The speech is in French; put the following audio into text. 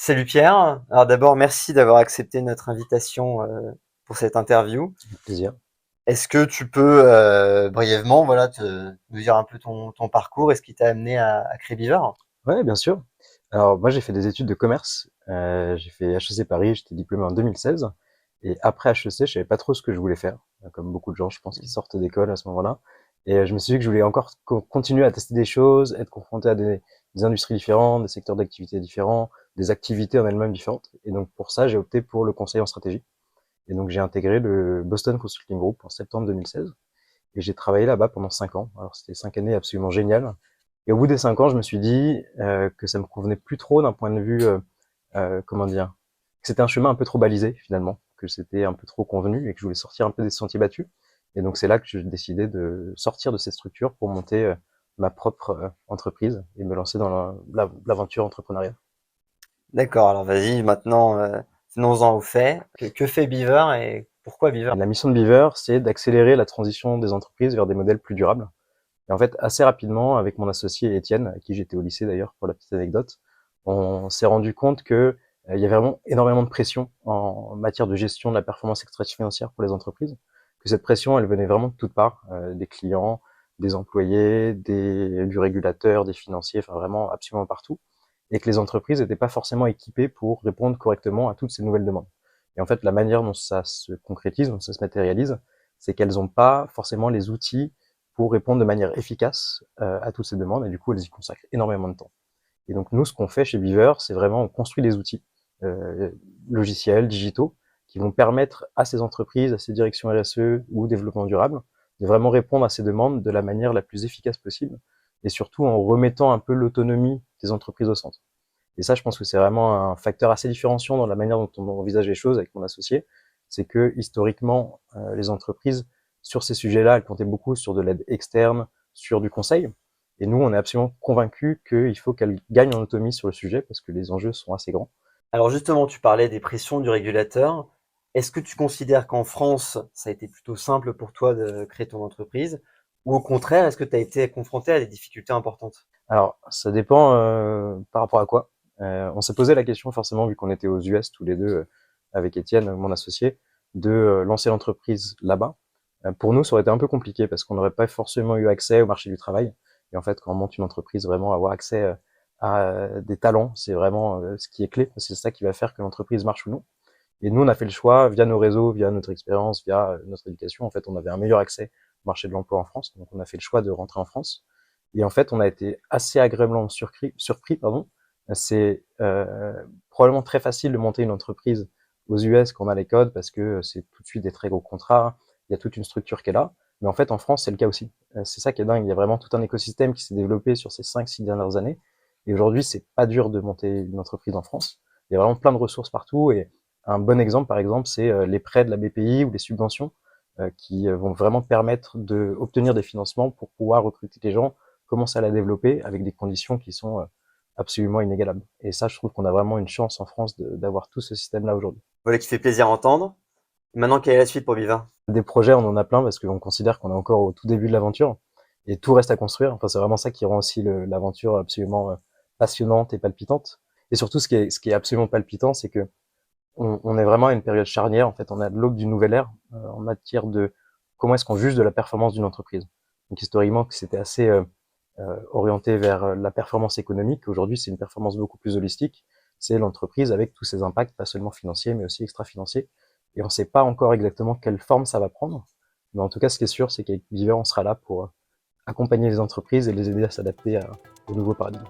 Salut Pierre. Alors d'abord, merci d'avoir accepté notre invitation pour cette interview. Plaisir. Est-ce que tu peux brièvement, voilà, nous dire un peu ton parcours et ce qui t'a amené à créer Beaver? Ouais, bien sûr. Alors, moi, j'ai fait des études de commerce. J'ai fait HEC Paris, j'étais diplômé en 2016. Et après HEC, je savais pas trop ce que je voulais faire. Comme beaucoup de gens, je pense, qui sortent d'école à ce moment-là. Et je me suis dit que je voulais encore continuer à tester des choses, être confronté à des industries différentes, des secteurs d'activité différents, des activités en elles-mêmes différentes. Et donc, pour ça, j'ai opté pour le conseil en stratégie. Et donc, j'ai intégré le Boston Consulting Group en septembre 2016. Et j'ai travaillé là-bas pendant 5 ans. Alors, c'était 5 années absolument géniales. Et au bout des 5 ans, je me suis dit que ça me convenait plus trop d'un point de vue, comment dire, que c'était un chemin un peu trop balisé finalement, que c'était un peu trop convenu et que je voulais sortir un peu des sentiers battus. Et donc c'est là que j'ai décidé de sortir de cette structure pour monter ma propre entreprise et me lancer dans l'aventure entrepreneuriale. D'accord, alors vas-y, maintenant, venons-en au fait. Que fait Beaver et pourquoi Beaver? Et la mission de Beaver, c'est d'accélérer la transition des entreprises vers des modèles plus durables. Et en fait, assez rapidement, avec mon associé Étienne, à qui j'étais au lycée d'ailleurs, pour la petite anecdote, on s'est rendu compte que il y avait vraiment énormément de pression en matière de gestion de la performance extra-financière pour les entreprises, que cette pression, elle venait vraiment de toutes parts, des clients, des employés, du régulateur, des financiers, enfin vraiment absolument partout, et que les entreprises n'étaient pas forcément équipées pour répondre correctement à toutes ces nouvelles demandes. Et en fait, la manière dont ça se concrétise, dont ça se matérialise, c'est qu'elles n'ont pas forcément les outils pour répondre de manière efficace à toutes ces demandes, et du coup, elles y consacrent énormément de temps. Et donc, nous, ce qu'on fait chez Beaver, c'est vraiment, on construit des outils euh, logiciels, digitaux, qui vont permettre à ces entreprises, à ces directions RSE ou développement durable, de vraiment répondre à ces demandes de la manière la plus efficace possible, et surtout en remettant un peu l'autonomie des entreprises au centre. Et ça, je pense que c'est vraiment un facteur assez différenciant dans la manière dont on envisage les choses avec mon associé. C'est que historiquement, les entreprises, sur ces sujets-là, elles comptaient beaucoup sur de l'aide externe, sur du conseil. Et nous, on est absolument convaincus qu'il faut qu'elles gagnent en autonomie sur le sujet parce que les enjeux sont assez grands. Alors justement, tu parlais des pressions du régulateur. Est-ce que tu considères qu'en France, ça a été plutôt simple pour toi de créer ton entreprise? Ou au contraire, est-ce que tu as été confronté à des difficultés importantes? Alors, ça dépend par rapport à quoi. On s'est posé la question forcément, vu qu'on était aux US tous les deux, avec Étienne, mon associé, de lancer l'entreprise là-bas. Pour nous, ça aurait été un peu compliqué parce qu'on n'aurait pas forcément eu accès au marché du travail. Et en fait, quand on monte une entreprise, vraiment avoir accès à des talents, c'est vraiment ce qui est clé. C'est ça qui va faire que l'entreprise marche ou non. Et nous, on a fait le choix, via nos réseaux, via notre expérience, via notre éducation, en fait, on avait un meilleur accès au marché de l'emploi en France. Donc, on a fait le choix de rentrer en France. Et en fait, on a été assez agréablement surpris, pardon. C'est probablement très facile de monter une entreprise aux US quand on a les codes parce que c'est tout de suite des très gros contrats, il y a toute une structure qui est là. Mais en fait, en France, c'est le cas aussi. C'est ça qui est dingue. Il y a vraiment tout un écosystème qui s'est développé sur ces 5-6 dernières années. Et aujourd'hui, c'est pas dur de monter une entreprise en France. Il y a vraiment plein de ressources partout. Et un bon exemple, par exemple, c'est les prêts de la BPI ou les subventions qui vont vraiment permettre d'obtenir des financements pour pouvoir recruter des gens, commencer à la développer avec des conditions qui sont absolument inégalables. Et ça, je trouve qu'on a vraiment une chance en France d'avoir tout ce système-là aujourd'hui. Voilà qui fait plaisir à entendre. Maintenant, quelle est la suite pour Beaver? Des projets, on en a plein parce qu'on considère qu'on est encore au tout début de l'aventure et tout reste à construire. Enfin, c'est vraiment ça qui rend aussi l'aventure absolument passionnante et palpitante. Et surtout, ce qui est absolument palpitant, c'est que on est vraiment à une période charnière. En fait, on est à l'aube d'une nouvelle ère en matière de comment est-ce qu'on juge de la performance d'une entreprise. Donc historiquement, c'était assez orienté vers la performance économique. Aujourd'hui, c'est une performance beaucoup plus holistique. C'est l'entreprise avec tous ses impacts, pas seulement financiers, mais aussi extra-financiers. Et on ne sait pas encore exactement quelle forme ça va prendre. Mais en tout cas, ce qui est sûr, c'est qu'avec Viver, on sera là pour accompagner les entreprises et les aider à s'adapter au nouveau paradigme.